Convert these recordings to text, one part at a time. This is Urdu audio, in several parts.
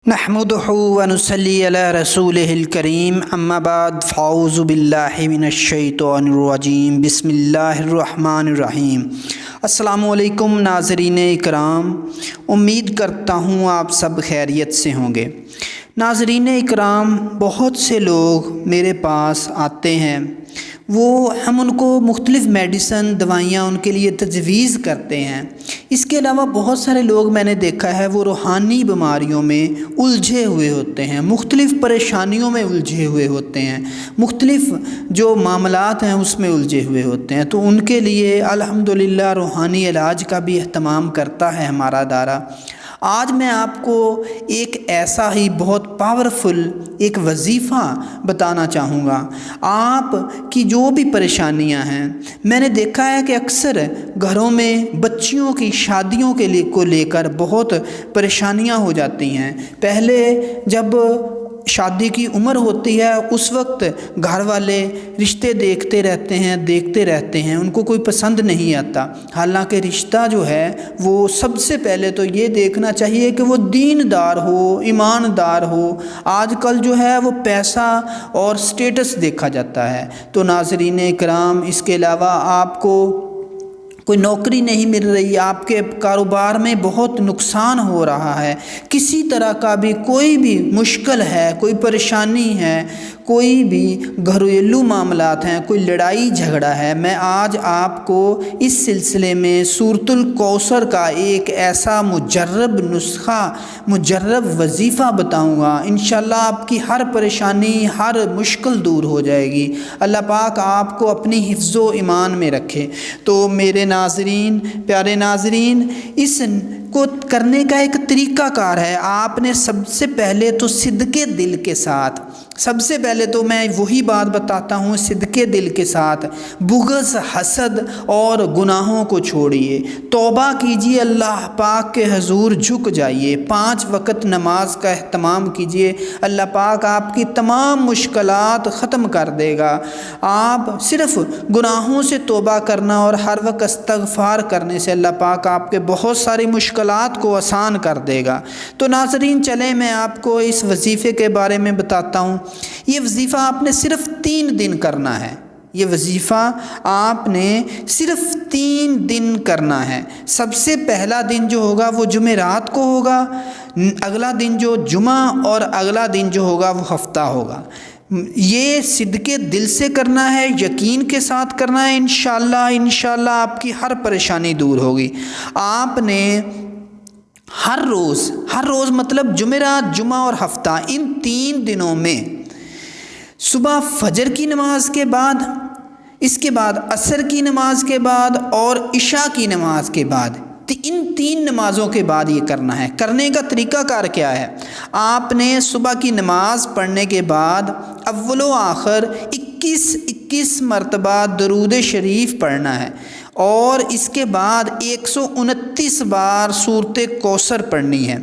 نحمدہ ونصلی علی رسولہ الکریم اما بعد فاعوذ باللہ من الشیطان الرجیم بسم اللہ الرحمن الرحیم۔ السلام علیکم ناظرین اکرام، امید کرتا ہوں آپ سب خیریت سے ہوں گے۔ ناظرین اکرام، بہت سے لوگ میرے پاس آتے ہیں، ہم ان کو مختلف میڈیسن دوائیاں ان کے لیے تجویز کرتے ہیں۔ اس کے علاوہ بہت سارے لوگ میں نے دیکھا ہے وہ روحانی بیماریوں میں الجھے ہوئے ہوتے ہیں، مختلف پریشانیوں میں الجھے ہوئے ہوتے ہیں، مختلف جو معاملات ہیں اس میں الجھے ہوئے ہوتے ہیں، تو ان کے لیے الحمدللہ روحانی علاج کا بھی اہتمام کرتا ہے ہمارا ادارہ۔ آج میں آپ کو ایک ایسا ہی بہت پاورفل ایک وظیفہ بتانا چاہوں گا۔ آپ کی جو بھی پریشانیاں ہیں، میں نے دیکھا ہے کہ اکثر گھروں میں بچیوں کی شادیوں کو لے کر بہت پریشانیاں ہو جاتی ہیں۔ پہلے جب شادی کی عمر ہوتی ہے اس وقت گھر والے رشتے دیکھتے رہتے ہیں، ان کو کوئی پسند نہیں آتا۔ حالانکہ رشتہ جو ہے وہ سب سے پہلے تو یہ دیکھنا چاہیے کہ وہ دیندار ہو، ایماندار ہو۔ آج کل جو ہے وہ پیسہ اور سٹیٹس دیکھا جاتا ہے۔ تو ناظرین کرام، اس کے علاوہ آپ کو کوئی نوکری نہیں مل رہی، آپ کے کاروبار میں بہت نقصان ہو رہا ہے، کسی طرح کا بھی کوئی بھی مشکل ہے، کوئی پریشانی ہے، کوئی بھی گھریلو معاملات ہیں، کوئی لڑائی جھگڑا ہے، میں آج آپ کو اس سلسلے میں سورۃ الکوثر کا ایک ایسا مجرب نسخہ، مجرب وظیفہ بتاؤں گا۔ انشاءاللہ آپ کی ہر پریشانی، ہر مشکل دور ہو جائے گی۔ اللہ پاک آپ کو اپنی حفظ و ایمان میں رکھے۔ تو میرے ناظرین، پیارے ناظرین، اس کو کرنے کا ایک طریقہ کار ہے۔ آپ نے سب سے پہلے تو صدقے دل کے ساتھ، سب سے پہلے تو میں وہی بات بتاتا ہوں، صدقے دل کے ساتھ بغض، حسد اور گناہوں کو چھوڑیے، توبہ کیجیے، اللہ پاک کے حضور جھک جائیے، 5 وقت نماز کا اہتمام کیجیے، اللہ پاک آپ کی تمام مشکلات ختم کر دے گا۔ آپ صرف گناہوں سے توبہ کرنا اور ہر وقت استغفار کرنے سے اللہ پاک آپ کے بہت ساری مشکلات کو آسان کر دے گا۔ تو ناظرین، چلیں میں آپ کو اس وظیفے کے بارے میں بتاتا ہوں۔ یہ وظیفہ آپ نے صرف 3 دن کرنا ہے۔ یہ وظیفہ آپ نے صرف 3 دن کرنا ہے۔ سب سے پہلا دن جو ہوگا وہ جمعرات کو ہوگا، اگلا دن جو جمعہ، اور اگلا دن جو ہوگا وہ ہفتہ ہوگا۔ یہ صدقے دل سے کرنا ہے، یقین کے ساتھ کرنا ہے۔ انشاءاللہ آپ کی ہر پریشانی دور ہوگی۔ آپ نے ہر روز مطلب جمعرات، جمعہ اور ہفتہ، ان 3 دنوں میں صبح فجر کی نماز کے بعد، اس کے بعد عصر کی نماز کے بعد اور عشاء کی نماز کے بعد، ان 3 نمازوں کے بعد یہ کرنا ہے۔ کرنے کا طریقہ کار کیا ہے؟ آپ نے صبح کی نماز پڑھنے کے بعد اول و آخر 21 مرتبہ درود شریف پڑھنا ہے، اور اس کے بعد 129 بار سورۃ کوثر پڑھنی ہے۔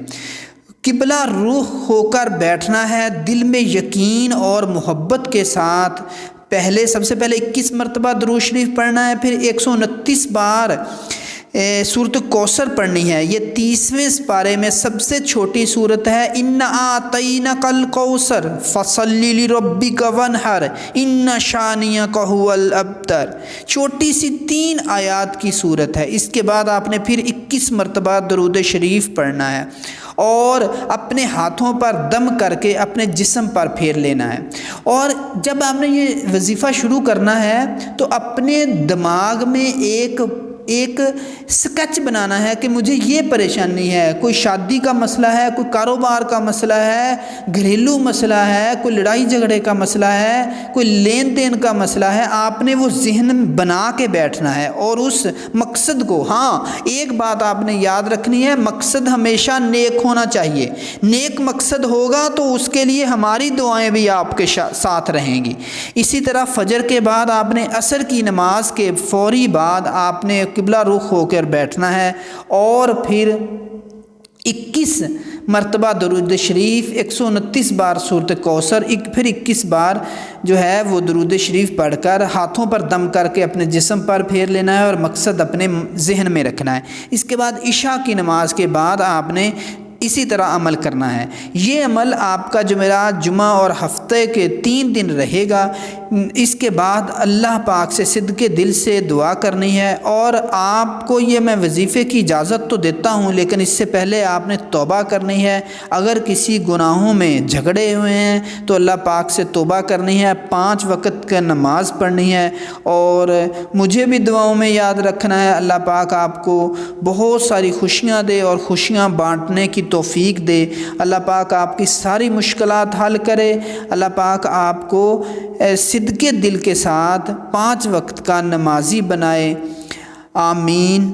قبلہ رخ ہو کر بیٹھنا ہے، دل میں یقین اور محبت کے ساتھ۔ سب سے پہلے 21 مرتبہ درود شریف پڑھنا ہے، پھر 129 بار سورۃ کوثر پڑھنی ہے۔ یہ 30ویں سپارے میں سب سے چھوٹی سورت ہے۔ اِنَّا أَعْطَيْنَاكَ الْكَوْثَرَ فَصَلِّ لِرَبِّكَ وَانْحَرْ إِنَّ شَانِئَكَ هُوَ الْأَبْتَرُ، چھوٹی سی 3 آیات کی سورت ہے۔ اس کے بعد آپ نے پھر 21 مرتبہ درود شریف پڑھنا ہے، اور اپنے ہاتھوں پر دم کر کے اپنے جسم پر پھیر لینا ہے۔ اور جب آپ نے یہ وظیفہ شروع کرنا ہے تو اپنے دماغ میں ایک سکیچ بنانا ہے کہ مجھے یہ پریشانی ہے، کوئی شادی کا مسئلہ ہے، کوئی کاروبار کا مسئلہ ہے، گھریلو مسئلہ ہے، کوئی لڑائی جھگڑے کا مسئلہ ہے، کوئی لین دین کا مسئلہ ہے۔ آپ نے وہ ذہن میں بنا کے بیٹھنا ہے، اور اس مقصد کو، ایک بات آپ نے یاد رکھنی ہے، مقصد ہمیشہ نیک ہونا چاہیے۔ نیک مقصد ہوگا تو اس کے لیے ہماری دعائیں بھی آپ کے ساتھ رہیں گی۔ اسی طرح فجر کے بعد آپ نے عصر کی نماز کے فوری بعد آپ نے قبلہ رخ ہو کر بیٹھنا ہے، اور پھر 21 مرتبہ درود شریف، 129 بار سورۃ کوثر، پھر 21 بار جو ہے وہ درود شریف پڑھ کر ہاتھوں پر دم کر کے اپنے جسم پر پھیر لینا ہے، اور مقصد اپنے ذہن میں رکھنا ہے۔ اس کے بعد عشاء کی نماز کے بعد آپ نے اسی طرح عمل کرنا ہے۔ یہ عمل آپ کا جمعرات، جمعہ اور ہفتے کے 3 دن رہے گا۔ اس کے بعد اللہ پاک سے صدقے دل سے دعا کرنی ہے، اور آپ کو یہ میں وظیفے کی اجازت تو دیتا ہوں، لیکن اس سے پہلے آپ نے توبہ کرنی ہے۔ اگر کسی گناہوں میں جھگڑے ہوئے ہیں تو اللہ پاک سے توبہ کرنی ہے، 5 وقت کا نماز پڑھنی ہے، اور مجھے بھی دعاؤں میں یاد رکھنا ہے۔ اللہ پاک آپ کو بہت ساری خوشیاں دے اور خوشیاں بانٹنے کی توفیق دے۔ اللہ پاک آپ کی ساری مشکلات حل کرے۔ اللہ پاک آپ کو صدقے دل کے ساتھ 5 وقت کا نمازی بنائے۔ آمین۔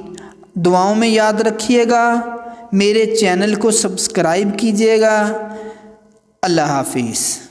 دعاؤں میں یاد رکھیے گا، میرے چینل کو سبسکرائب کیجیے گا۔ اللہ حافظ۔